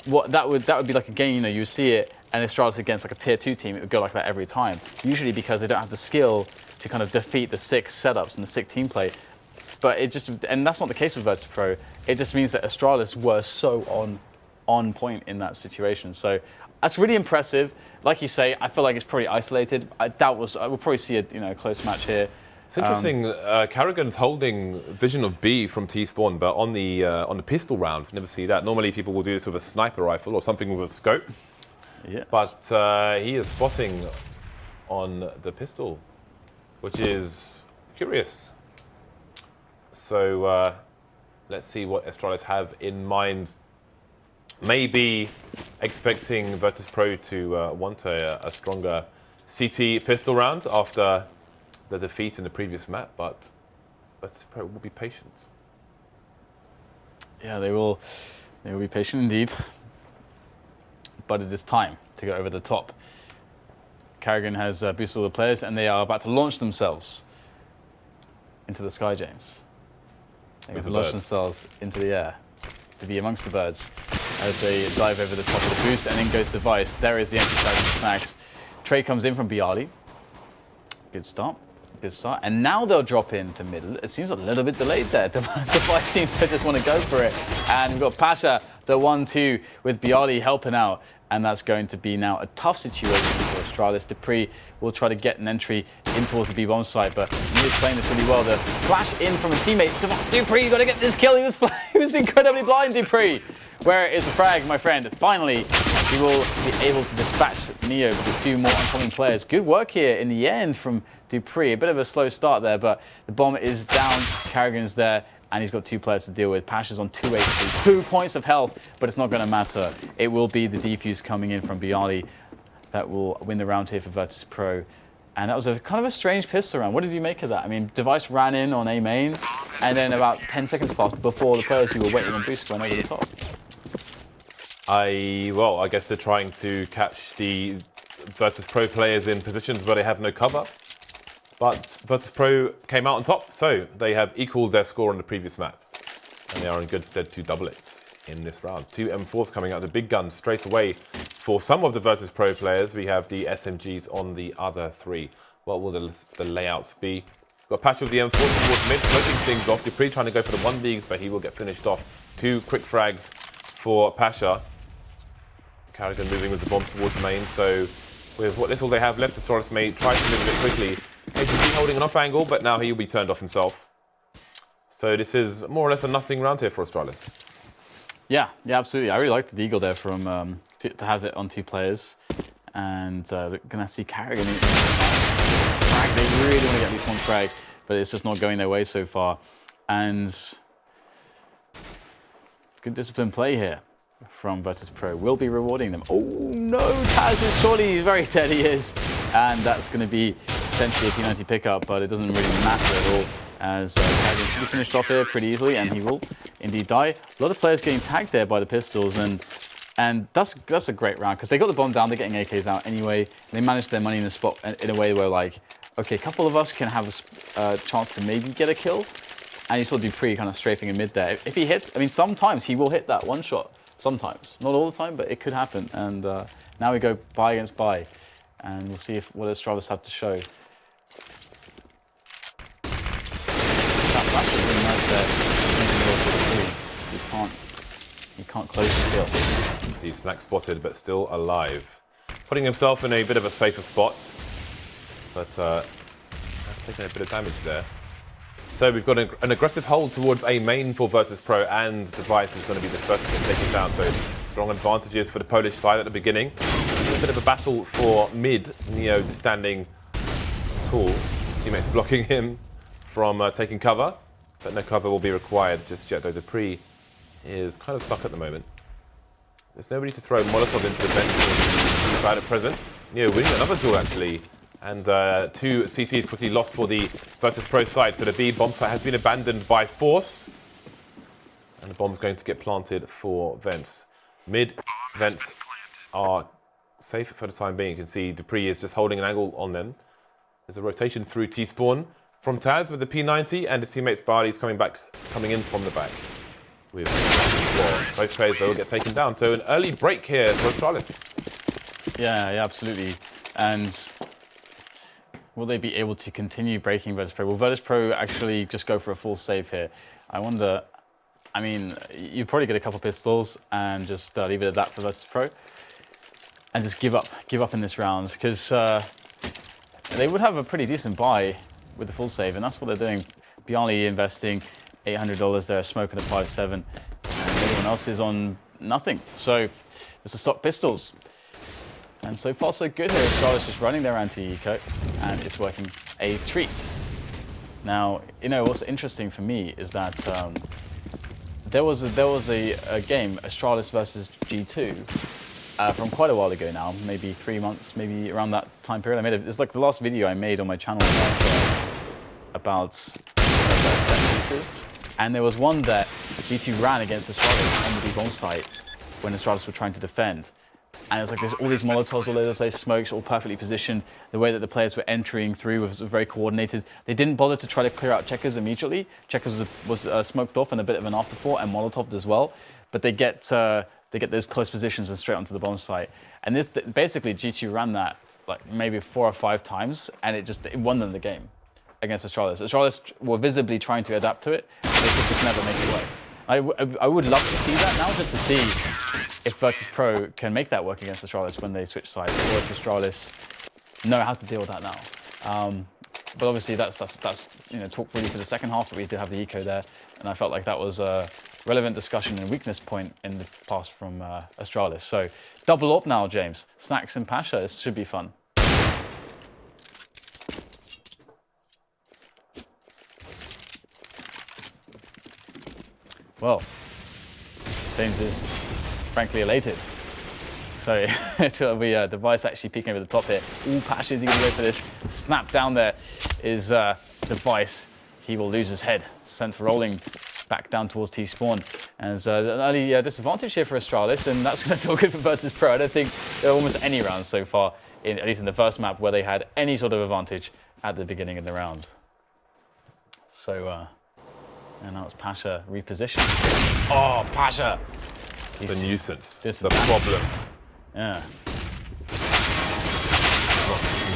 what that would be like a game, you know, you see it, and Astralis against like a tier 2 team, it would go like that every time. Usually because they don't have the skill to kind of defeat the 6 setups and the 6 team play. But it just, and that's not the case with Virtus.Pro. It just means that Astralis were so on point in that situation. So that's really impressive. Like you say, I feel like it's probably isolated. I we'll probably see a close match here. It's interesting. Karrigan's holding vision of B from T-spawn, but on the pistol round, never see that. Normally, people will do this with a sniper rifle or something with a scope. Yes. But he is spotting on the pistol, which is curious. So let's see what Astralis have in mind. Maybe expecting Virtus.Pro to want a stronger CT pistol round after the defeat in the previous map, but Virtus.Pro will be patient. Yeah, they will be patient indeed. But it is time to go over the top. Karrigan has boosted all the players, and they are about to launch themselves into the sky, James. They're going to launch themselves into the air to be amongst the birds as they dive over the top of the boost, and in goes Device. There is the entry side from Snacks. Trade comes in from BO3. Good start. Good start. And now they'll drop into middle. It seems a little bit delayed there. Device seems to just want to go for it. And we've got Pasha, the 1-2 with BO3 helping out. And that's going to be now a tough situation for Astralis. dupreeh will try to get an entry in towards the B-bomb side, but he is playing this really well. The flash in from a teammate. dupreeh, you got to get this kill. He was incredibly blind, dupreeh. Where is the frag, my friend? Finally, he will be able to dispatch Neo with the 2 more oncoming players. Good work here in the end from dupreeh. A bit of a slow start there, but the bomb is down. Karrigan's there, and he's got 2 players to deal with. Pasha's on 2 HP, 2 points of health, but it's not going to matter. It will be the defuse coming in from BO3 that will win the round here for Virtus.Pro. And that was a kind of a strange pistol round. What did you make of that? I mean, Device ran in on A main, and then about 10 seconds passed before the players who were waiting on boost went over the top. Well, I guess they're trying to catch the Virtus.Pro players in positions where they have no cover. But Virtus.Pro came out on top, so they have equaled their score on the previous map. And they are in good stead to double it in this round. 2 M4s coming out, the big guns straight away. For some of the Virtus.Pro players, we have the SMGs on the other 3. What will the layouts be? Got Patch with the M4 towards mid, smoking things off. dupreeh trying to go for the 1-bigs, but he will get finished off. 2 quick frags for Pasha. Karrigan moving with the bomb towards main, so with what little they have left, Astralis may try to move a bit quickly. ATC holding an off angle, but now he will be turned off himself. So this is more or less a nothing round here for Astralis. Yeah, absolutely. I really like the deagle there from to have it on 2 players, and we're gonna see Karrigan frag. They really want to get at least 1 frag, but it's just not going their way so far. And good disciplined play here from Virtus.Pro will be rewarding them. Oh no, Taz is surely, he's very dead, he is. And that's going to be potentially a P90 pickup, but it doesn't really matter at all, as Karrigan should be finished off here pretty easily, and he will indeed die. A lot of players getting tagged there by the pistols, and that's a great round, because they got the bomb down, they're getting AKs out anyway, and they managed their money in a spot in a way where, like, okay, a couple of us can have a chance to maybe get a kill, and you saw dupreeh kind of strafing in mid there. If he hits, I mean, sometimes he will hit that 1 shot. Sometimes, not all the time, but it could happen. And now we go buy against buy, and we'll see what Astralis have to show. That's really nice there. You can't close the kill. The Snack spotted, but still alive, putting himself in a bit of a safer spot, but has taken a bit of damage there. So we've got an aggressive hold towards A main for Virtus.Pro, and Device is going to be the first to get taken down. So strong advantages for the Polish side at the beginning. A bit of a battle for mid. Neo just standing tall. His teammates blocking him from taking cover, but no cover will be required just yet, though dupreeh is kind of stuck at the moment. There's nobody to throw Molotov into the bench side at present. Neo winning another duel actually. And 2 CTs quickly lost for the Virtus.Pro side. So the B bomb site has been abandoned by force. And the bomb's going to get planted for vents. Mid vents are safe for the time being. You can see dupreeh is just holding an angle on them. There's a rotation through T-spawn from Taz with the P90, and his teammates Barley's coming in from the back with for. Both players will get taken down. So an early break here for Astralis. Yeah, absolutely. And will they be able to continue breaking Virtus.Pro? Will Virtus.Pro actually just go for a full save here? I wonder. I mean, you'd probably get a couple pistols and just leave it at that for Virtus.Pro, and just give up in this round, because they would have a pretty decent buy with the full save, and that's what they're doing. Bjarni investing $800 there, Smoke at a 5.7, and everyone else is on nothing. So it's a stock pistols. And so far so good here. Astralis just running their anti-eco, and it's working a treat. Now, you know, what's interesting for me is that there was a game, Astralis versus G2, from quite a while ago now, maybe 3 months, maybe around that time period. I made it's like the last video I made on my channel about set pieces, and there was one that G2 ran against Astralis on the B bomb site when Astralis were trying to defend. And it's like there's all these Molotovs all over the place, smokes all perfectly positioned. The way that the players were entering through was very coordinated. They didn't bother to try to clear out Checkers immediately. Checkers was smoked off and a bit of an afterthought, and Molotoved as well. But they get those close positions and straight onto the bomb site. And this basically G2 ran that like maybe 4 or 5 times, and it won them the game against Astralis. Astralis were visibly trying to adapt to it, and they could just never make it work. I would love to see that now, just to see if Virtus.Pro can make that work against Astralis when they switch sides, or if Astralis know how to deal with that now. But obviously that's you know, talk really for the second half, but we did have the eco there, and I felt like that was a relevant discussion and weakness point in the past from Astralis. So double up now, James. Snacks and Pasha, this should be fun. Well, James is frankly elated. So it'll be Device actually peeking over the top here. All Pasha is going to go for this. Snap down there is Device. He will lose his head. Sent rolling back down towards T-spawn. And there's an early disadvantage here for Astralis, and that's going to feel good for Virtus.Pro. I don't think there are almost any rounds so far, at least in the first map, where they had any sort of advantage at the beginning of the round. So, and now it's Pasha repositioned. Oh, Pasha! The nuisance, the problem. Yeah.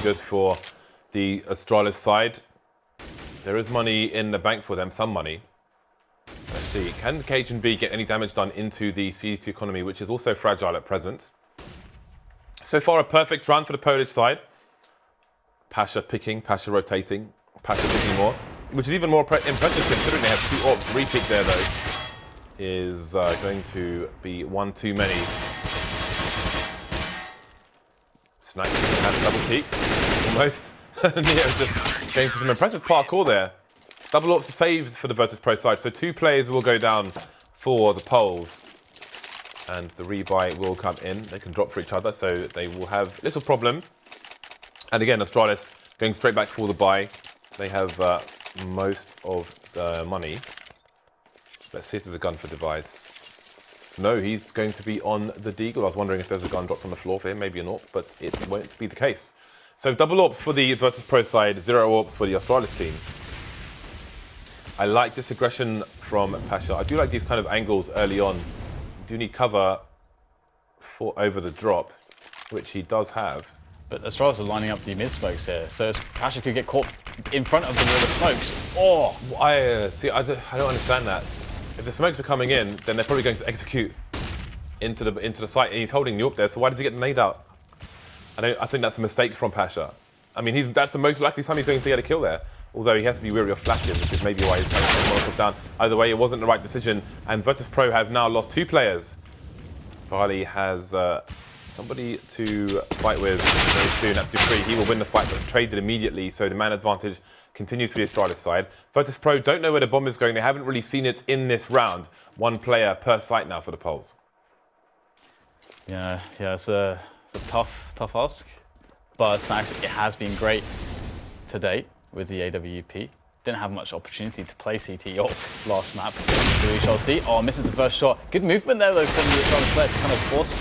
Good for the Astralis side. There is money in the bank for them, some money. Let's see, can Cajun.B get any damage done into the C2 economy, which is also fragile at present? So far, a perfect round for the Polish side. Pasha picking, Pasha rotating, Pasha picking more, which is even more impressive considering they have 2 orbs. Repick there, though, is going to be one too many. Snack has double peak, almost. Neo's just going for some impressive parkour there. Double ops saved for the Virtus.Pro side, so 2 players will go down for the poles. And the rebuy will come in. They can drop for each other, so they will have little problem. And again, Astralis going straight back for the buy. They have most of the money. Let's see if there's a gun for Device. No, he's going to be on the Deagle. I was wondering if there's a gun dropped on the floor for him, maybe an AWP, but it won't be the case. So double AWPs for the Virtus.Pro side, 0 AWPs for the Astralis team. I like this aggression from Pasha. I do like these kind of angles early on. You do need cover for over the drop, which he does have. But Astralis are lining up the mid smokes here, so Pasha could get caught in front of the wall of smokes. Oh, I don't understand that. If the smokes are coming in, then they're probably going to execute into the site, and he's holding you up there. So why does he get the nade out? I think that's a mistake from Pasha. I mean, that's the most likely time he's going to get a kill there. Although he has to be wary of flashing, which is maybe why he's trying to take Molotov down. Either way, it wasn't the right decision, and Virtus.Pro have now lost 2 players. Barley has somebody to fight with very soon. That's Dupree. He will win the fight, but traded immediately, so the man advantage continues for the Astralis side. Virtus.Pro don't know where the bomb is going. They haven't really seen it in this round. 1 player per site now for the poles. Yeah, it's a tough ask. But Snacks, it has been great to date with the AWP. Didn't have much opportunity to play CT off last map, so we shall see. Oh, misses the first shot. Good movement there, though, from the Astralis player to kind of force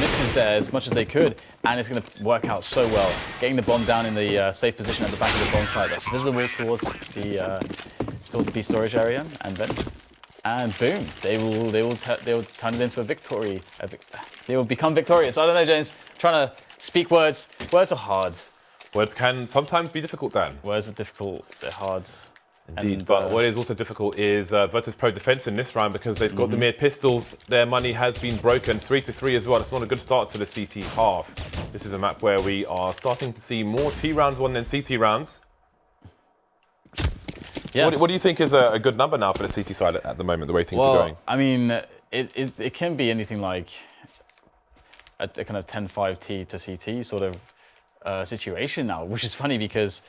misses there as much as they could, and it's going to work out so well. Getting the bomb down in the safe position at the back of the bomb site that's visible towards the B storage area and vents. and boom, they will turn it into a victory. They will become victorious. I don't know, James. Trying to speak words. Words are hard. Words can sometimes be difficult, Dan. Words are difficult. They're hard. Indeed, And, but what is also difficult is Virtus.Pro defense in this round because they've got the mere pistols. Their money has been broken 3-3 as well. It's not a good start to the CT half. This is a map where we are starting to see more T rounds won than CT rounds. Yes. What do you think is a good number now for the CT side at the moment, the way things are going? I mean, it can be anything like a kind of 10-5 T to CT sort of situation now, which is funny because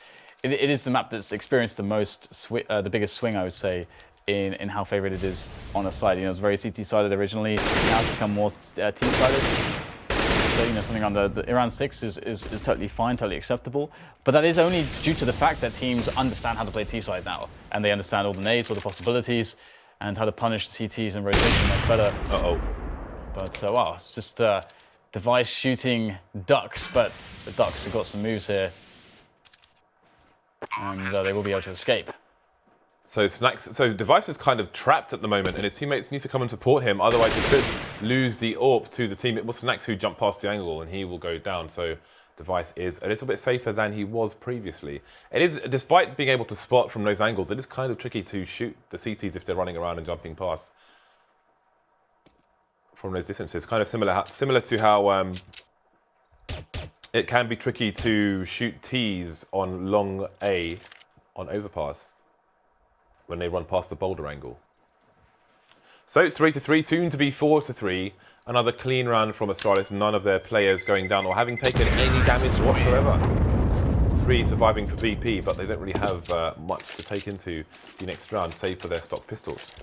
it is the map that's experienced the most, the biggest swing, I would say, in how favored it is on a side. You know, it's very CT-sided originally, now it's become more T-sided. So, you know, something around 6 is totally fine, totally acceptable. But that is only due to the fact that teams understand how to play T-side now, and they understand all the nades, all the possibilities, and how to punish the CTs and rotation much better. But wow, it's just Device shooting ducks, but the ducks have got some moves here. And they will be able to escape. So Device is kind of trapped at the moment, and his teammates need to come and support him. Otherwise, he could lose the AWP to the team. It was Snax who jumped past the angle, and he will go down. So Device is a little bit safer than he was previously. It is, despite being able to spot from those angles, it is kind of tricky to shoot the CTs if they're running around and jumping past from those distances. Kind of similar to how it can be tricky to shoot Ts on long A on overpass when they run past the boulder angle. So 3-3, soon to be 4-3. Another clean round from Astralis, none of their players going down or having taken any damage whatsoever. 3 surviving for BP, but they don't really have much to take into the next round, save for their stock pistols.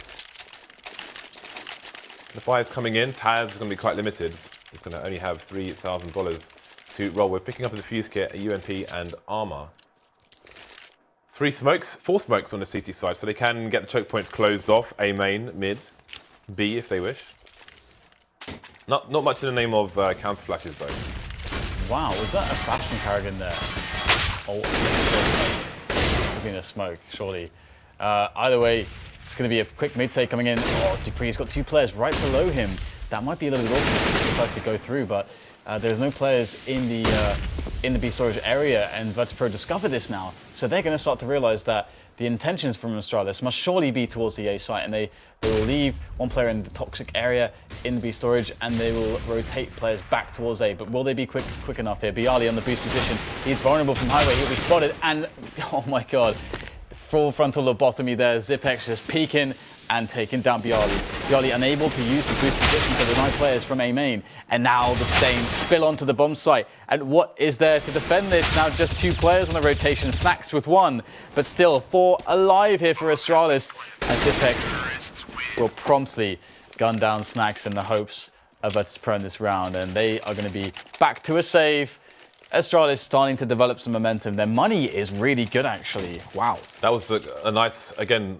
The buyers coming in, Tad's going to be quite limited. He's going to only have $3,000 to roll with, picking up a defuse kit, a UMP, and armor. 4 smokes on the CT side, so they can get the choke points closed off. A main, mid, B if they wish. Not much in the name of counter flashes though. Wow, was that a flash from Karrigan there? Oh, it must have been a smoke, surely. Either way, it's going to be a quick mid take coming in. Oh, Dupree's got 2 players right below him. That might be a little bit awkward if he decides to go through, but there's no players in the B storage area, and Virtus.Pro discover this now. So they're going to start to realize that the intentions from Astralis must surely be towards the A site, and they will leave one player in the toxic area in B storage, and they will rotate players back towards A. But will they be quick enough here? Bialy on the boost position. He's vulnerable from highway. He'll be spotted, and oh my god, full frontal lobotomy there. Zipex just peeking and taking down Bialy. Bialy unable to use the boost position to deny players from A main. And now the Danes spill onto the bomb site. And what is there to defend this? Now just 2 players on the rotation. Snax with 1, but still 4 alive here for Astralis. And Zipex will promptly gun down Snax in the hopes of Virtus.Pro in this round. And they are going to be back to a save. Astralis starting to develop some momentum. Their money is really good, actually. Wow. That was a nice, again,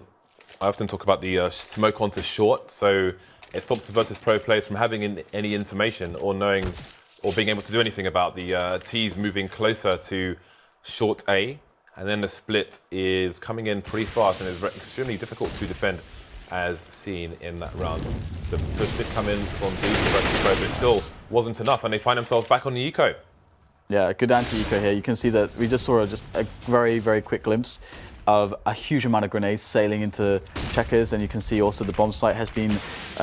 I often talk about the smoke onto short, so it stops the Virtus.Pro players from having any information or knowing or being able to do anything about the T's moving closer to short A, and then the split is coming in pretty fast and is extremely difficult to defend, as seen in that round. The push did come in from B to Virtus.Pro, but it still wasn't enough, and they find themselves back on the eco. Yeah, good anti-eco here. You can see that we just saw just a very, very quick glimpse of a huge amount of grenades sailing into checkers, and you can see also the bomb site has been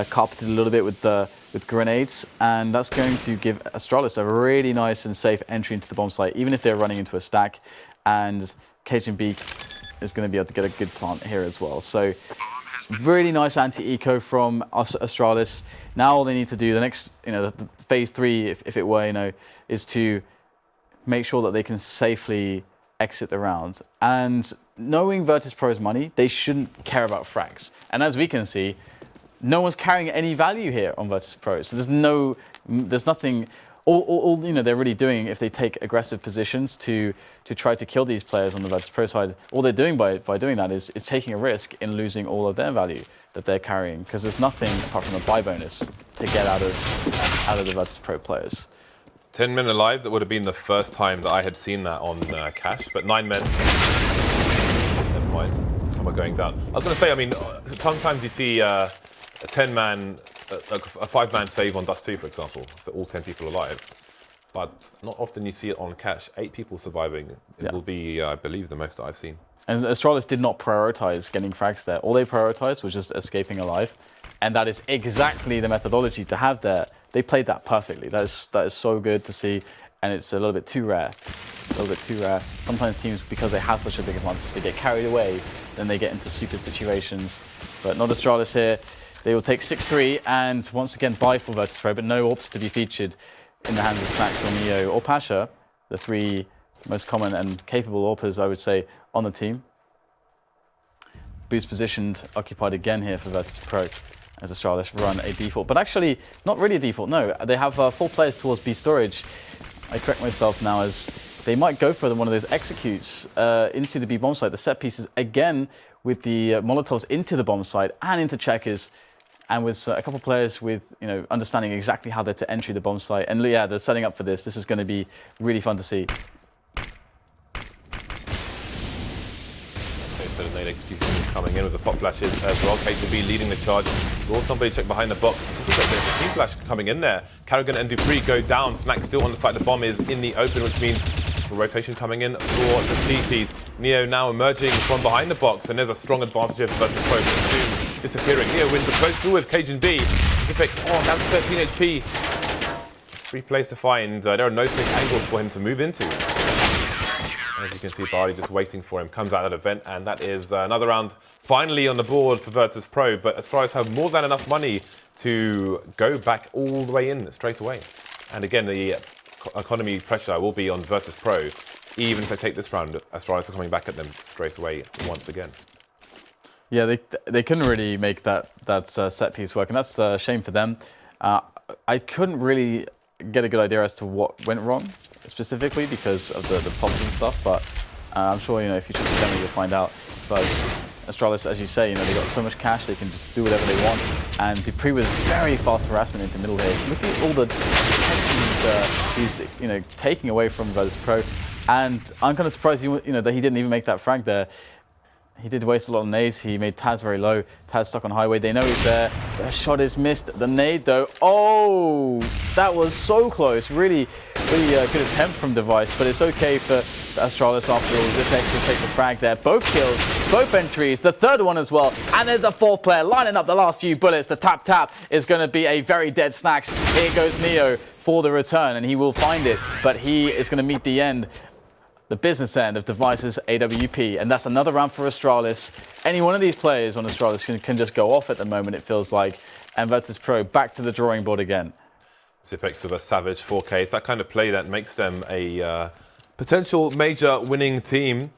carpeted a little bit with grenades, and that's going to give Astralis a really nice and safe entry into the bomb site, even if they're running into a stack, and Cajun Beak is going to be able to get a good plant here as well. So really nice anti-eco from Astralis. Now all they need to do, the next, the phase 3, if it were, is to make sure that they can safely exit the round. And knowing Virtus.Pro's money, they shouldn't care about frags. And as we can see, no one's carrying any value here on Virtus.Pro. So there's nothing. All they're really doing, if they take aggressive positions to try to kill these players on the Virtus.Pro side, all they're doing by doing that is taking a risk in losing all of their value that they're carrying, because there's nothing apart from a buy bonus to get out of the Virtus.Pro players. 10 men alive, that would have been the first time that I had seen that on Cash, but 9 men. Never mind. some are going down. I was going to say, I mean, sometimes you see a 10-man, a 5-man save on Dust 2, for example, so all 10 people alive. But not often you see it on Cash. 8 people surviving. It will be, I believe, the most that I've seen. And Astralis did not prioritize getting frags there. All they prioritized was just escaping alive. And that is exactly the methodology to have there. They played that perfectly. That is so good to see. And it's a little bit too rare. A little bit too rare. Sometimes teams, because they have such a big advantage, they get carried away. Then they get into stupid situations. But not Astralis here. They will take 6-3 and once again buy for Virtus.Pro, but no AWPs to be featured in the hands of Snacks or Neo or Pasha, the 3 most common and capable AWPers, I would say, on the team. Boost positioned, occupied again here for Virtus.Pro as Astralis run a default. But actually, not really a default, no. They have 4 players towards B storage. I correct myself now as they might go for one of those executes into the B bomb site. The set pieces again with the Molotovs into the bomb site and into checkers. And with a couple of players with, understanding exactly how they're to entry the bomb site. And yeah, they're setting up for this. This is going to be really fun to see. Okay, so the nade execution coming in with the pop flashes as well. JZFB leading the charge. Will somebody check behind the box? There's a team flash coming in there. Karrigan and Dupree go down. Snack still on the side. The bomb is in the open, which means rotation coming in for the TTs. Neo now emerging from behind the box, and there's a strong advantage of Virtus.Pro. Disappearing. Neo wins the close duel with Cajun B. Zipex down to 13 HP. 3 plays to find. There are no safe angles for him to move into. As you can see, Bardi just waiting for him. Comes out of that event, and that is another round finally on the board for Virtus.Pro. But Astralis have more than enough money to go back all the way in straight away. And again, the economy pressure will be on Virtus.Pro. Even if they take this round, Astralis are coming back at them straight away once again. Yeah, they couldn't really make that set piece work, and that's a shame for them. I couldn't really get a good idea as to what went wrong specifically because of the pops and stuff, but I'm sure if you check the demo you'll find out. But Astralis, as you say, they got so much cash they can just do whatever they want. And Dupree was very fast harassment into middle here. Look at all the he's taking away from Virtus.Pro, and I'm kind of surprised that he didn't even make that frag there. He did waste a lot of nades. He made Taz very low. Taz stuck on highway. They know he's there. The shot is missed. The nade, though. Oh, that was so close. Really good attempt from Device, but it's okay for Astralis after all. Zipex will take the frag there. Both kills, both entries, the 3rd one as well. And there's a 4th player lining up the last few bullets. The tap is going to be a very dead Snacks. Here goes Neo for the return, and he will find it, but he is going to meet the end. The business end of Device's AWP, and that's another round for Astralis. Any one of these players on Astralis can just go off at the moment, it feels like, and Virtus.Pro back to the drawing board again. Zipex with a savage 4K. It's that kind of play that makes them a potential major winning team.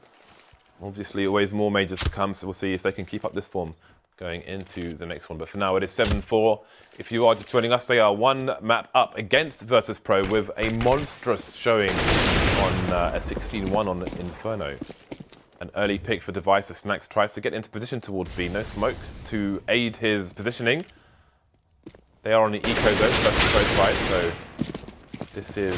Obviously, always more majors to come, so we'll see if they can keep up this form going into the next one. But for now, it is 7-4. If you are just joining us, they are 1 map up against Virtus.Pro with a monstrous showing on a 16-1 on Inferno. An early pick for Device as Snacks tries to get into position towards B. No smoke to aid his positioning. They are on the eco zone, Virtus.Pro side, so this is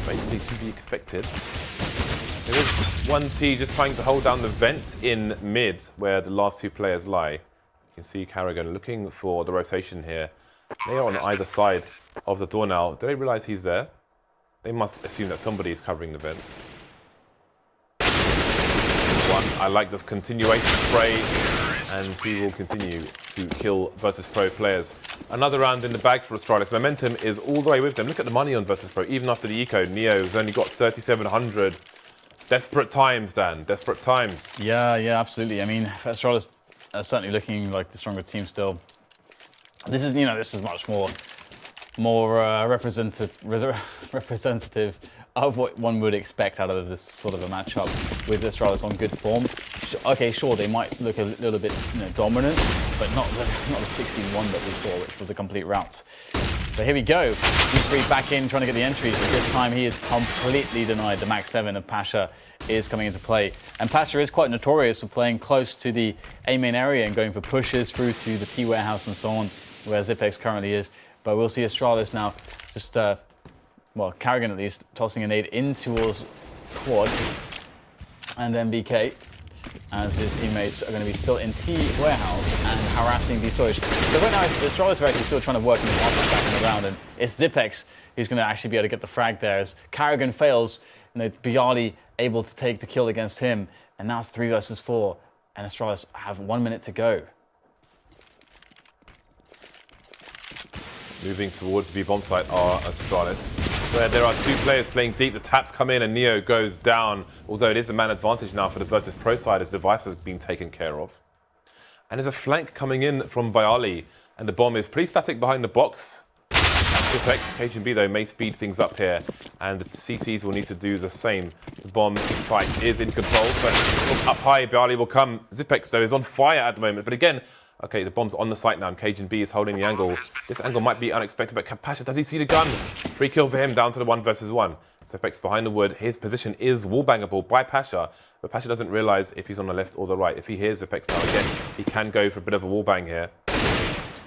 basically to be expected. There is 1T just trying to hold down the vent in mid where the last 2 players lie. You can see Karrigan looking for the rotation here. They are on either side of the door now. Do they realize he's there? They must assume that somebody is covering the vents. I like the continuation spray, and he will continue to kill Virtus.Pro players. Another round in the bag for Astralis. Momentum is all the way with them. Look at the money on Virtus.Pro. Even after the eco, Neo has only got 3,700. Desperate times, Dan. Desperate times. Yeah, absolutely. I mean, Astralis are certainly looking like the stronger team still. This is much more representative of what one would expect out of this sort of a matchup with Astralis on good form. Okay, sure, they might look a little bit dominant, but not the 16-1 that we saw, which was a complete rout. So here we go. D3 back in, trying to get the entries, but this time he is completely denied. The Max 7 of Pasha is coming into play. And Pasha is quite notorious for playing close to the A main area and going for pushes through to the T warehouse and so on, where Zipex currently is. But we'll see Astralis now just, well, Karrigan at least, tossing a nade in towards quad. And then BK as his teammates are going to be still in T warehouse and harassing B storage. So right now, Astralis are actually still trying to work in the market back in the round, and it's Zipex who's going to actually be able to get the frag there as Karrigan fails. Bialy able to take the kill against him, and now it's 3 versus 4, and Astralis have 1 minute to go. Moving towards the bomb site are Astralis, where there are 2 players playing deep. The taps come in and Neo goes down, although it is a man advantage now for the Virtus.Pro side as Device has been taken care of. And there's a flank coming in from Bialy, and the bomb is pretty static behind the box. Zipex, KGB though may speed things up here, and the CTs will need to do the same. The bomb site is in control, but up high, Bialy will come. Zipex though is on fire at the moment, but again, okay, the bomb's on the site now, and KGB is holding the angle. This angle might be unexpected, but Kapadia, does he see the gun? Free kill for him, down to the 1 versus 1. Zipex behind the wood, his position is wallbangable by Pasha, but Pasha doesn't realize if he's on the left or the right. If he hears Zipex now, again, he can go for a bit of a wallbang here.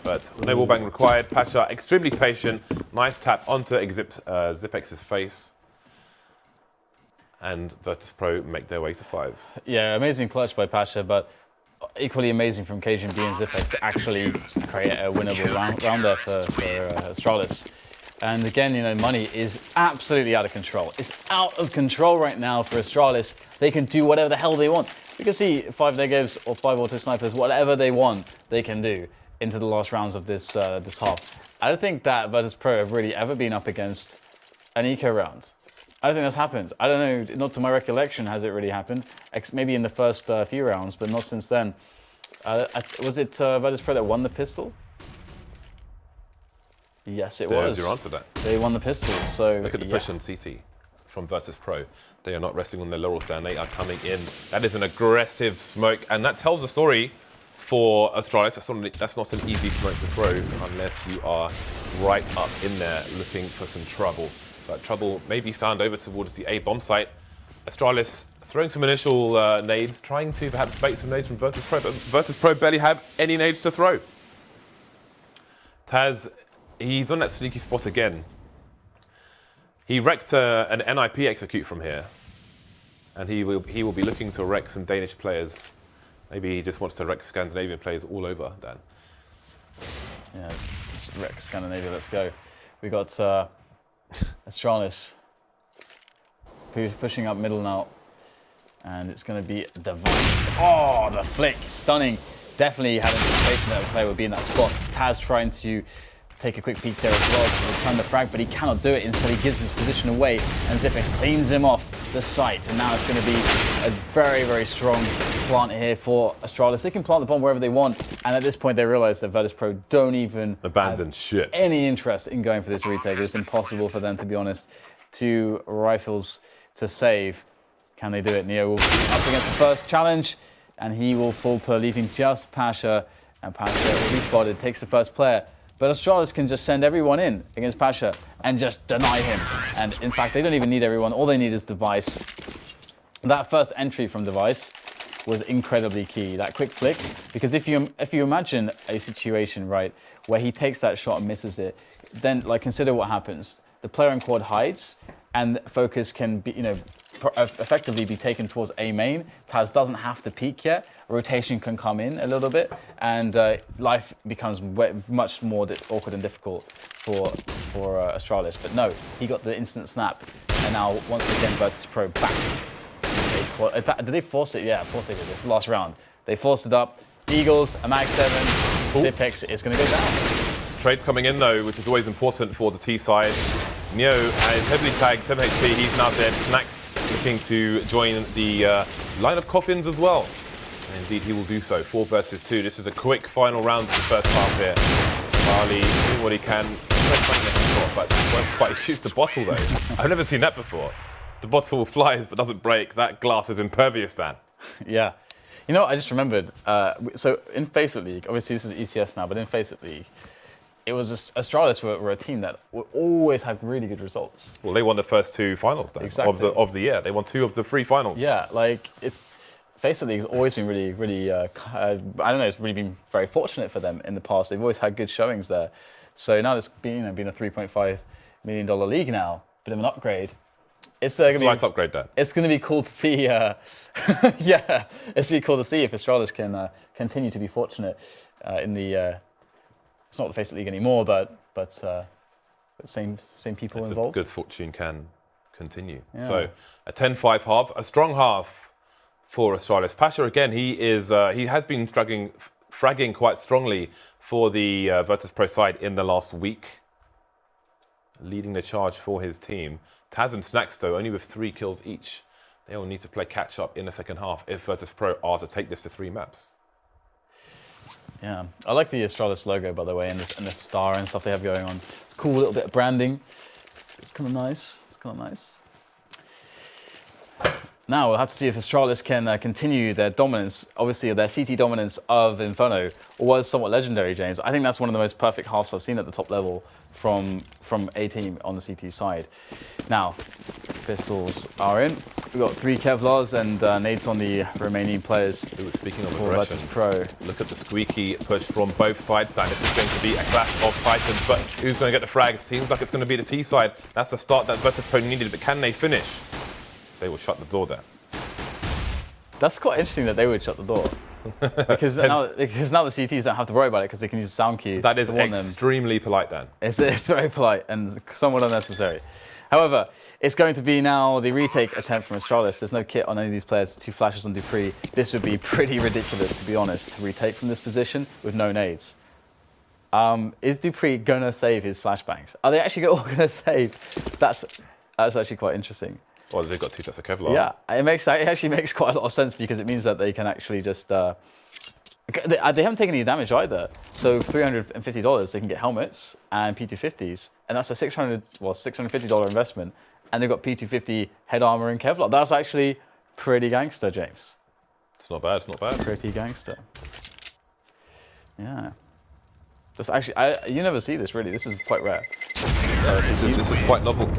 But no wallbang required. Pasha extremely patient. Nice tap onto Zipex's face. And Virtus.Pro make their way to 5. Yeah, amazing clutch by Pasha, but equally amazing from KGB and Zipex to actually create a winnable round there for Astralis. And again, money is absolutely out of control. It's out of control right now for Astralis. They can do whatever the hell they want. You can see 5 negatives or 5 auto snipers, whatever they want, they can do into the last rounds of this this half. I don't think that Virtus.Pro have really ever been up against an eco round. I don't think that's happened. I don't know, not to my recollection has it really happened. Maybe in the first few rounds, but not since then. Was it Virtus.Pro that won the pistol? Yes, it was. There's your answer to that. They won the pistol, so look at the push on CT from Virtus.Pro. They are not resting on their laurels, Dan. They are coming in. That is an aggressive smoke, and that tells a story for Astralis. That's not an easy smoke to throw unless you are right up in there looking for some trouble. But trouble may be found over towards the A bomb site. Astralis throwing some initial nades, trying to perhaps bait some nades from Virtus.Pro, but Virtus.Pro barely have any nades to throw. Taz, he's on that sneaky spot again. He wrecked an NIP execute from here, and he will be looking to wreck some Danish players. Maybe he just wants to wreck Scandinavian players all over, Dan. Yeah, just wreck Scandinavia, let's go. We got Astralis pushing up middle now, and it's going to be Device. Oh, the flick, stunning. Definitely had anticipation that a player would be in that spot. Taz trying to take a quick peek there as well to return the frag, but he cannot do it. Instead, he gives his position away, and Zipex cleans him off the site. And now it's going to be a very, very strong plant here for Astralis. They can plant the bomb wherever they want, and at this point, they realize that Virtus.Pro don't even abandon any interest in going for this retake. It's impossible for them, to be honest. 2 rifles to save. Can they do it? Neo will be up against the first challenge, and he will falter, leaving just Pasha. And Pasha will be spotted, takes the first player. But Astralis can just send everyone in against Pasha and just deny him. And in fact, they don't even need everyone. All they need is Device. That first entry from Device was incredibly key. That quick flick, because if you imagine a situation, right, where he takes that shot and misses it, then consider what happens. The player in quad hides, and focus can be, effectively be taken towards A main. Taz doesn't have to peek yet. Rotation can come in a little bit, and life becomes much more awkward and difficult for Astralis. But no, he got the instant snap, and now once again Virtus.Pro back. In fact, did they force it? Yeah, of course they did. This last round, they forced it up. Eagles, a mag 7. Zipex is going to go down. Trades coming in though, which is always important for the T side. Neo is heavily tagged, 7 HP. He's now dead. Snacks looking to join the line of coffins as well. And indeed, he will do so. 4 versus 2. This is a quick final round of the first half here. Marley doing what he can. But he shoots the bottle though. I've never seen that before. The bottle flies but doesn't break. That glass is impervious, Dan. Yeah. I just remembered. So in Faceit League, obviously this is ECS now, but in Faceit League, it was Astralis were a team that always had really good results. Well, they won the first 2 finals Dan, exactly. of the year. They won 2 of the 3 finals. Yeah, Faceit League has always been really, I don't know, it's really been very fortunate for them in the past. They've always had good showings there. So now it's been a $3.5 million league now, bit of an upgrade. It's going to Slight upgrade there. It's going to be cool to see. Yeah, it's going to be cool to see if Astralis can continue to be fortunate in the. It's not the Face It League anymore, but same people If involved. the good fortune can continue. Yeah. So a 10-5 half, a strong half for Astralis. Pasha again, he has been fragging quite strongly for the Virtus.Pro side in the last week, leading the charge for his team. Taz and Snacks, though, only with 3 kills each. They will need to play catch-up in the second half if Virtus.Pro are to take this to 3 maps. Yeah, I like the Astralis logo, by the way, and the star and stuff they have going on. It's a cool little bit of branding. It's kind of nice. It's kind of nice. Now we'll have to see if Astralis can continue their dominance. Obviously, their CT dominance of Inferno was somewhat legendary, James. I think that's one of the most perfect halves I've seen at the top level from a team on the CT side. Now, pistols are in. We've got 3 Kevlars and nades on the remaining players. Ooh, speaking of for aggression, Virtus.Pro. Look at the squeaky push from both sides. Dan, this is going to be a clash of titans, but who's going to get the frags? Seems like it's going to be the T side. That's the start that Virtus.Pro needed, but can they finish? They will shut the door there. That's quite interesting that they would shut the door. because now the CTs don't have to worry about it because they can use a sound cue. That is to warn them. extremely polite, Dan. It's very polite and somewhat unnecessary. However, it's going to be now the retake attempt from Astralis. There's no kit on any of these players, 2 flashes on Dupree. This would be pretty ridiculous, to be honest, to retake from this position with no nades. Is Dupree going to save his flashbangs? Are they actually all going to save? That's actually quite interesting. Well, they've got 2 sets of Kevlar. Yeah, it actually makes quite a lot of sense because it means that they can actually just... they haven't taken any damage either. So $350, they can get helmets and P250s, and that's a $650 investment. And they've got P250 head armor and Kevlar. That's actually pretty gangster, James. It's not bad, it's not bad. Pretty gangster. Yeah. That's actually, you never see this really. This is quite rare. This is quite novel.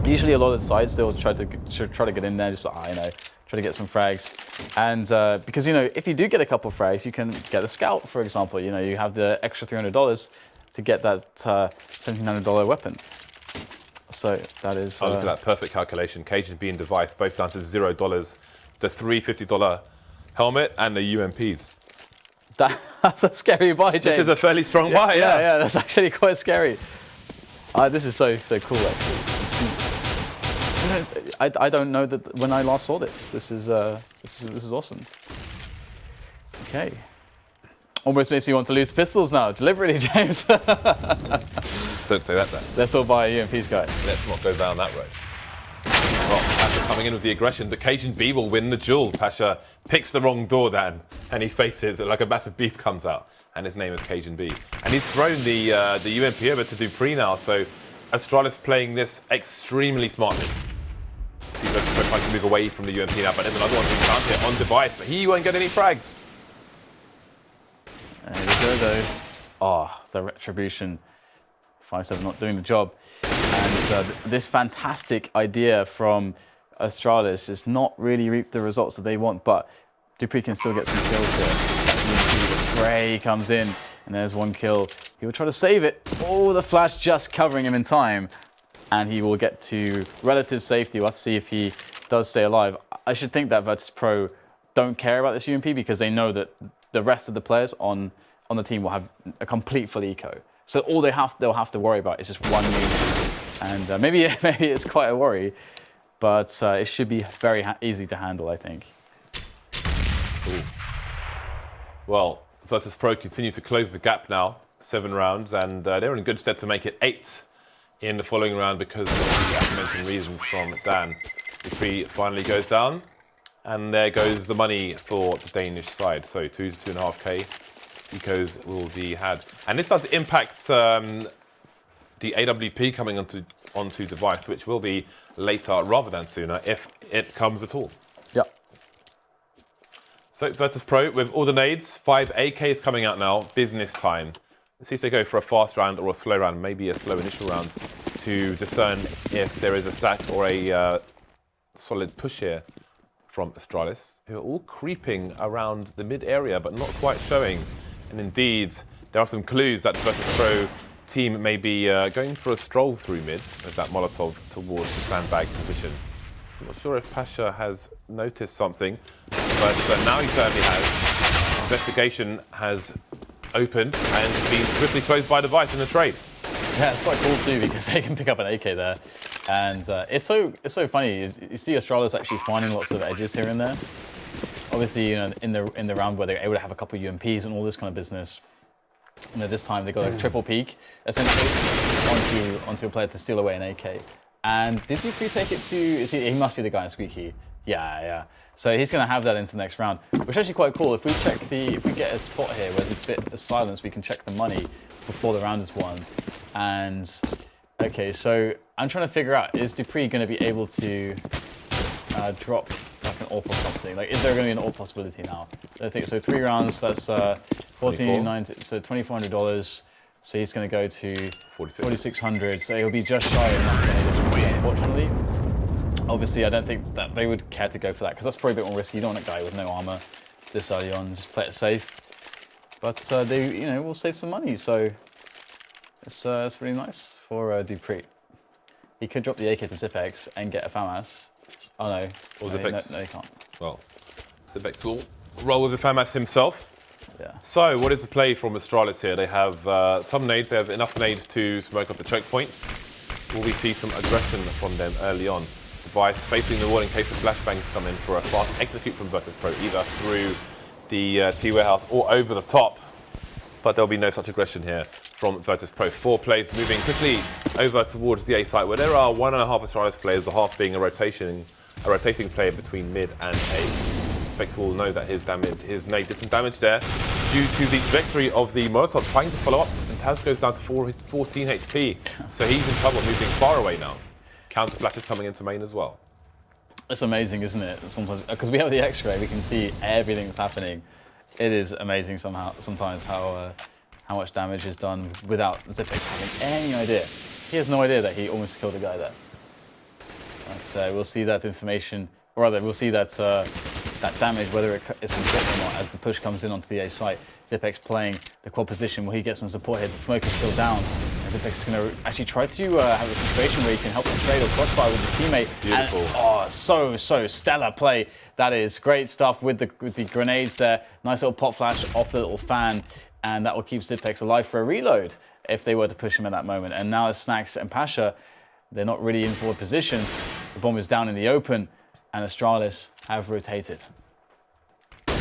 Usually a lot of the sides, they'll try to get in there, just try to get some frags. And because, if you do get a couple frags, you can get a scout, for example. You have the extra $300 to get that $1,700 weapon. So that is... Look at that perfect calculation. Cajun B and Device, both down to $0. The $350 helmet and the UMPs. That's a scary buy, James. This is a fairly strong buy, yeah. That's actually quite scary. This is so cool, actually. I don't know that when I last saw this. This is awesome. Okay. Almost makes me want to lose pistols now, deliberately, James. Don't say that, then. Let's all buy UMPs, guys. Let's not go down that road. Well, Pasha coming in with the aggression, but Cajun B will win the duel. Pasha picks the wrong door, Dan, and he faces it like a massive beast comes out, and his name is Cajun B. And he's thrown the UMP over to Dupree now, so Astralis playing this extremely smartly. He's trying to move away from the UMP now, but there's another one being found here on Device, but he won't get any frags. There we go, though. Oh, the retribution. 5-7 not doing the job. And this fantastic idea from Astralis has not really reaped the results that they want, but Dupree can still get some kills here. Spray comes in, and there's 1 kill. He will try to save it. Oh, the flash just covering him in time. And he will get to relative safety. We'll have to see if he does stay alive. I should think that Virtus.Pro don't care about this UMP because they know that the rest of the players on the team will have a complete full eco. So all they'll have to worry about is just 1 unit. And maybe it's quite a worry, but it should be very easy to handle, I think. Ooh. Well, Virtus.Pro continue to close the gap now. 7 rounds, and they're in good stead to make it 8 in the following round because of the aforementioned reasons from Dan. Dupree finally goes down, and there goes the money for the Danish side. So 2 to 2.5k ecos will be had, and this does impact the AWP coming onto Device, which will be later rather than sooner if it comes at all. Yep. So Virtus.Pro with all the nades, 5 AKs coming out now, business time. Let's see if they go for a fast round or a slow round, maybe a slow initial round, to discern if there is a stack or a solid push here from Astralis, who are all creeping around the mid area but not quite showing. And indeed, there are some clues that the Virtus.Pro team may be going for a stroll through mid with that Molotov towards the sandbag position. I'm not sure if Pasha has noticed something, but now he certainly has. Investigation has opened and been swiftly closed by device in the trade. Yeah, it's quite cool too because they can pick up an AK there, and it's so funny. You see Astralis actually finding lots of edges here and there. Obviously, you know, in the round where they're able to have a couple of UMPs and all this kind of business. You know, this time they got a triple peek essentially onto a player to steal away an AK. And did he pre-take it to? He must be the guy in Squeaky. Yeah. So he's going to have that into the next round, which is actually quite cool. If we get a spot here where there's a bit of silence, we can check the money before the round is won. And okay, so I'm trying to figure out, is Dupree going to be able to drop like an AWP or something? Like, is there going to be an AWP possibility now? I think so. 3 rounds. That's 14.90. So $2,400. So he's going to go to 4,600. So he'll be just shy of that, unfortunately. Obviously, I don't think that they would care to go for that because that's probably a bit more risky. You don't want a guy with no armor this early on. Just play it safe. But they, you know, will save some money. So it's really nice for Dupree. He could drop the AK to Zipex and get a FAMAS. Oh no. Or Zipex. No, he can't. Well, Zipex will roll with the FAMAS himself. Yeah. So, what is the play from Astralis here? They have some nades. They have enough nades to smoke off the choke points. Will we see some aggression from them early on? Device facing the wall in case the flashbangs come in for a fast execute from Virtus.Pro, either through the T warehouse or over the top. But there'll be no such aggression here from Virtus.Pro. 4 players moving quickly over towards the A site, where there are 1.5 Astralis players, the half being a rotating player between mid and A. Specs will know that his nade did some damage there due to the trajectory of the Molotov trying to follow up, and Taz goes down to 14 HP. So he's in trouble, moving far away now. Counter flashes coming into main as well. It's amazing, isn't it? Sometimes, because we have the X-ray, we can see everything that's happening. It is amazing sometimes how much damage is done without Zipex having any idea. He has no idea that he almost killed a guy there. But we'll see that information, or rather, we'll see that damage, whether it's important or not, as the push comes in onto the A site. Zipex playing the quad position where he gets some support here. The smoke is still down. And Zipex is going to actually try to have a situation where he can help the trade or crossfire with his teammate. Beautiful. And, so stellar play. That is great stuff with the grenades there. Nice little pop flash off the little fan. And that will keep Zipex alive for a reload if they were to push him at that moment. And now Snacks and Pasha, they're not really in forward positions. The bomb is down in the open. And Astralis have rotated. Here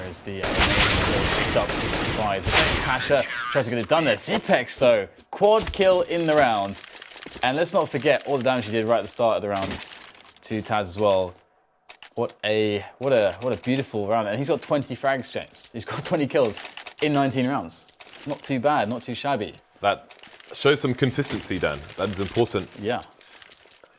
is the picked up by Zipex. Pasha tries to get it done there. Zipex though, quad kill in the round. And let's not forget all the damage he did right at the start of the round to Taz as well. What a beautiful round. And he's got 20 frags, James. He's got 20 kills in 19 rounds. Not too bad, not too shabby. That shows some consistency, Dan. That is important. Yeah.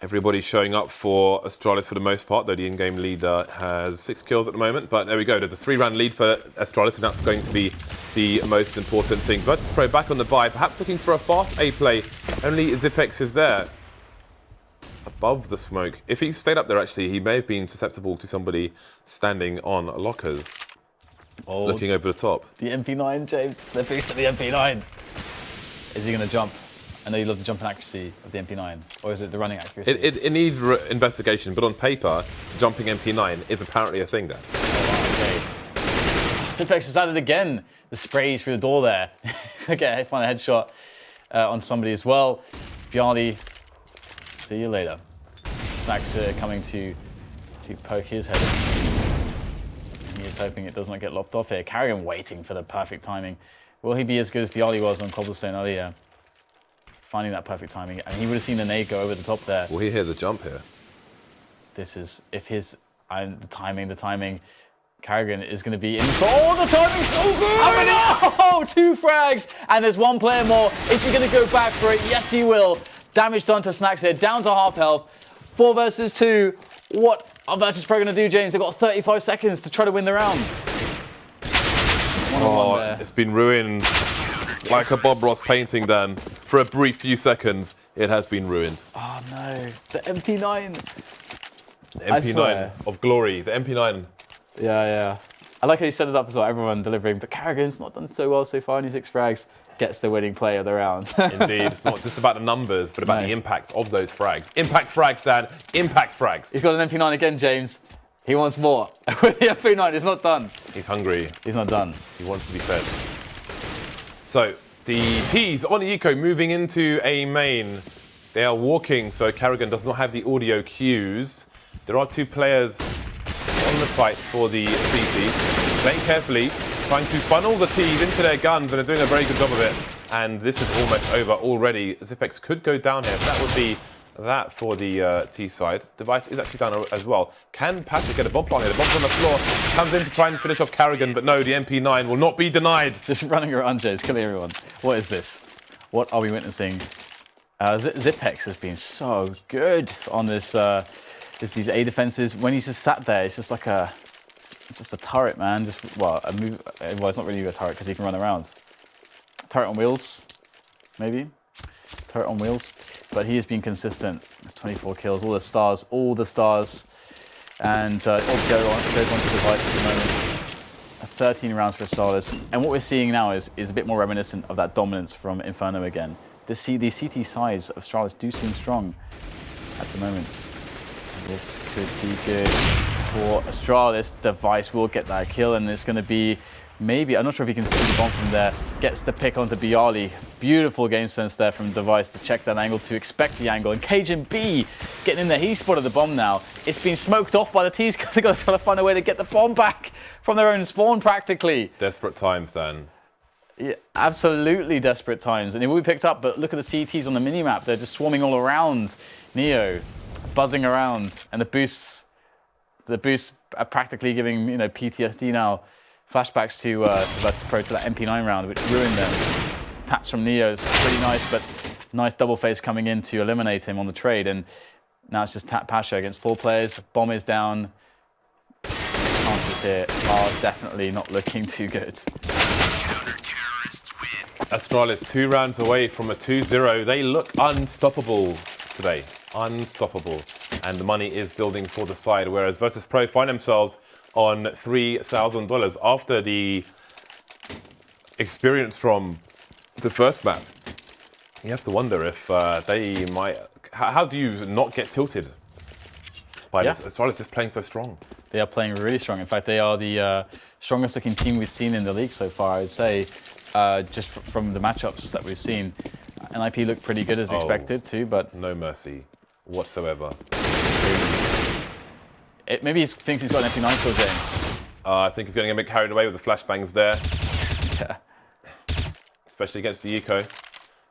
Everybody's showing up for Astralis for the most part, though the in-game leader has 6 kills at the moment. But there we go. There's a 3-round lead for Astralis, and that's going to be the most important thing. Virtus.Pro back on the buy, perhaps looking for a fast A play. Only Zipex is there above the smoke. If he stayed up there, actually, he may have been susceptible to somebody standing on lockers, looking over the top. The MP9, James. The boost of the MP9. Is he going to jump? I know you love the jumping accuracy of the MP9, or is it the running accuracy? It needs investigation, but on paper, jumping MP9 is apparently a thing there. Oh, okay. Zipex has added again the sprays through the door there. Okay, find a headshot on somebody as well. Viali, see you later. Snacks coming to poke his head in. He is hoping it does not get lopped off here. Carrigan waiting for the perfect timing. Will he be as good as Viali was on Cobblestone earlier? Finding that perfect timing, and he would have seen the nade go over the top there. Will he hear the jump here? This is, if his, the timing, Carrigan is going to be in. Oh, the timing's so good! Oh, 2 frags, and there's 1 player more. Is he going to go back for it? Yes, he will. Damage done to Snacks here, down to half health. 4 versus 2. What are Virtus.Pro going to do, James? They've got 35 seconds to try to win the round. It's been ruined. Like a Bob Ross painting, Dan. For a brief few seconds, it has been ruined. Oh no, the MP9. The MP9 of glory, the MP9. Yeah. I like how you set it up as well, everyone delivering, but Carrigan's not done so well so far, only 6 frags. gets the winning play of the round. Indeed, it's not just about the numbers, but about the impact of those frags. Impact frags, Dan. Impact frags. He's got an MP9 again, James. He wants more. With the MP9, it's not done. He's hungry. He's not done. He wants to be fed. So, the T's on the Eco moving into a main. They are walking, so Karrigan does not have the audio cues. There are 2 players on the site for the CT, playing carefully, trying to funnel the T's into their guns, and are doing a very good job of it. And this is almost over already. Zipex could go down here. That would be that for the T side. Device is actually down as well. Can Patrick get a bomb plant here? The bomb's on the floor. Comes in to try and finish off Karrigan, but no, the MP9 will not be denied. Just running around, James, killing everyone. What is this? What are we witnessing? Zipex has been so good on this. These A defenses. When he's just sat there, it's just like a turret, man. Well, it's not really a turret because he can run around. Turret on wheels, maybe. Turret on wheels, but he has been consistent. It's 24 kills, all the stars, and all goes on to Device at the moment. 13 rounds for Astralis, and what we're seeing now is a bit more reminiscent of that dominance from Inferno again. The CT sides of Astralis do seem strong at the moment. This could be good for Astralis. Device will get that kill, and it's going to be maybe, I'm not sure if he can see the bomb from there. Gets the pick onto Bialy. Beautiful game sense there from Device to check that angle, to expect the angle. And Cajun B getting in there. He spotted the bomb now. It's been smoked off by the T's because they've got to try to find a way to get the bomb back from their own spawn practically. Desperate times, Dan. Yeah, absolutely desperate times. And it will be picked up, but look at the CTs on the minimap. They're just swarming all around Neo, buzzing around. And the boosts are practically giving, PTSD now. Flashbacks to Virtus.Pro to that MP9 round, which ruined them. Taps from Neo is pretty nice, but nice double face coming in to eliminate him on the trade. And now it's just Tap Pasha against 4 players. Bomb is down. Chances here are definitely not looking too good. Astralis 2 rounds away from a 2-0. They look unstoppable today. Unstoppable. And the money is building for the side, whereas Virtus.Pro find themselves on $3,000 after the experience from the first map. You have to wonder if they might... How do you not get tilted by this? Astralis just playing so strong. They are playing really strong. In fact, they are the strongest looking team we've seen in the league so far, I would say, just from the matchups that we've seen. NIP looked pretty good as expected too, but... No mercy whatsoever. Maybe he thinks he's got an MP9 still, James. I think he's going to get a bit carried away with the flashbangs there. Yeah. Especially against the Eco.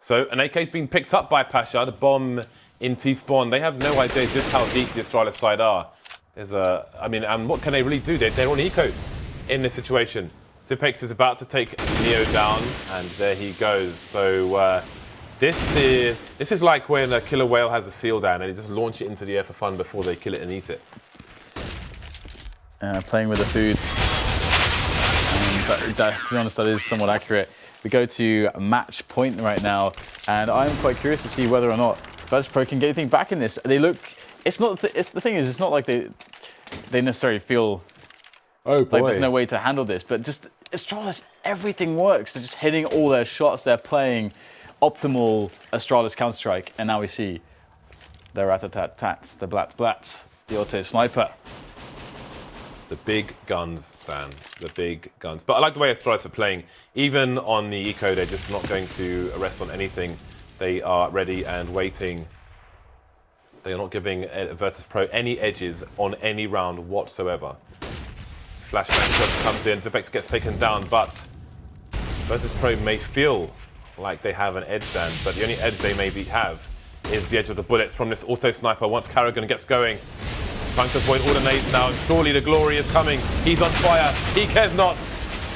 So an AK's been picked up by Pasha, the bomb in T-spawn. They have no idea just how deep the Astralis side are. And what can they really do? They're on Eco in this situation. Zipex is about to take Neo down, and there he goes. So this is like when a killer whale has a seal down and they just launch it into the air for fun before they kill it and eat it. Playing with the food. To be honest, that is somewhat accurate. We go to match point right now, and I'm quite curious to see whether or not Virtus.Pro can get anything back in this. They look. It's not. The thing is, it's not like they necessarily feel like there's no way to handle this. But just Astralis, everything works. They're just hitting all their shots. They're playing optimal Astralis Counter-Strike, and now we see the rat-a-tat-tats, the blat-blats, the auto sniper. The big guns, Dan. The big guns. But I like the way Astralis are playing. Even on the Eco, they're just not going to rest on anything. They are ready and waiting. They are not giving Virtus.Pro any edges on any round whatsoever. Flashbang shot comes in. Zipex gets taken down, but Virtus.Pro may feel like they have an edge, Dan, but the only edge they maybe have is the edge of the bullets from this auto sniper once Karrigan gets going. Trying to avoid all the nades now, and surely the glory is coming. He's on fire. He cares not.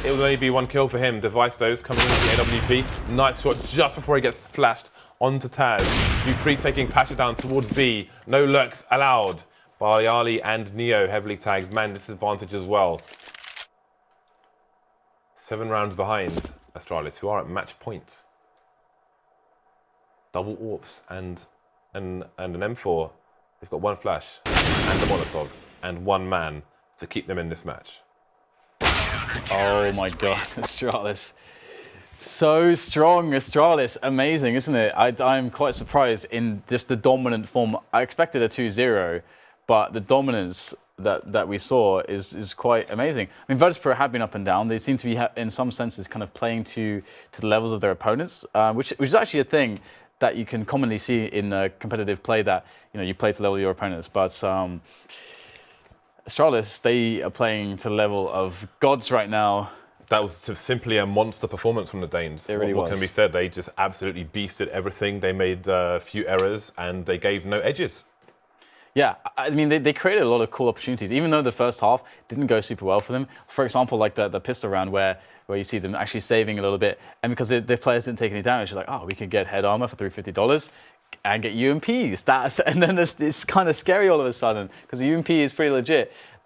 It will only be 1 kill for him. Device, though, is coming into the AWP. Nice shot just before he gets flashed onto Taz. Dupree taking Pasha down towards B. No lurks allowed. Bialy and Neo heavily tagged. Man, disadvantage as well. 7 rounds behind Astralis, who are at match point. Double AWPs and an M4. They've got 1 flash and a Molotov and 1 man to keep them in this match. Oh my god, Astralis. So strong, Astralis, amazing, isn't it? I'm quite surprised in just the dominant form. I expected a 2-0, but the dominance that we saw is quite amazing. I mean, Virtus.Pro have been up and down. They seem to be, in some senses, kind of playing to the levels of their opponents, which is actually a thing that you can commonly see in competitive play, that you play to the level of your opponents. But Astralis, they are playing to the level of gods right now. That was simply a monster performance from the Danes. It really was. What can be said? They just absolutely beasted everything. They made a few errors and they gave no edges. Yeah, I mean, they created a lot of cool opportunities, even though the first half didn't go super well for them. For example, like the pistol round where you see them actually saving a little bit, and because the players didn't take any damage, you're like, oh, we could get head armor for $350 and get UMPs. And then it's kind of scary all of a sudden, because the UMP is pretty legit.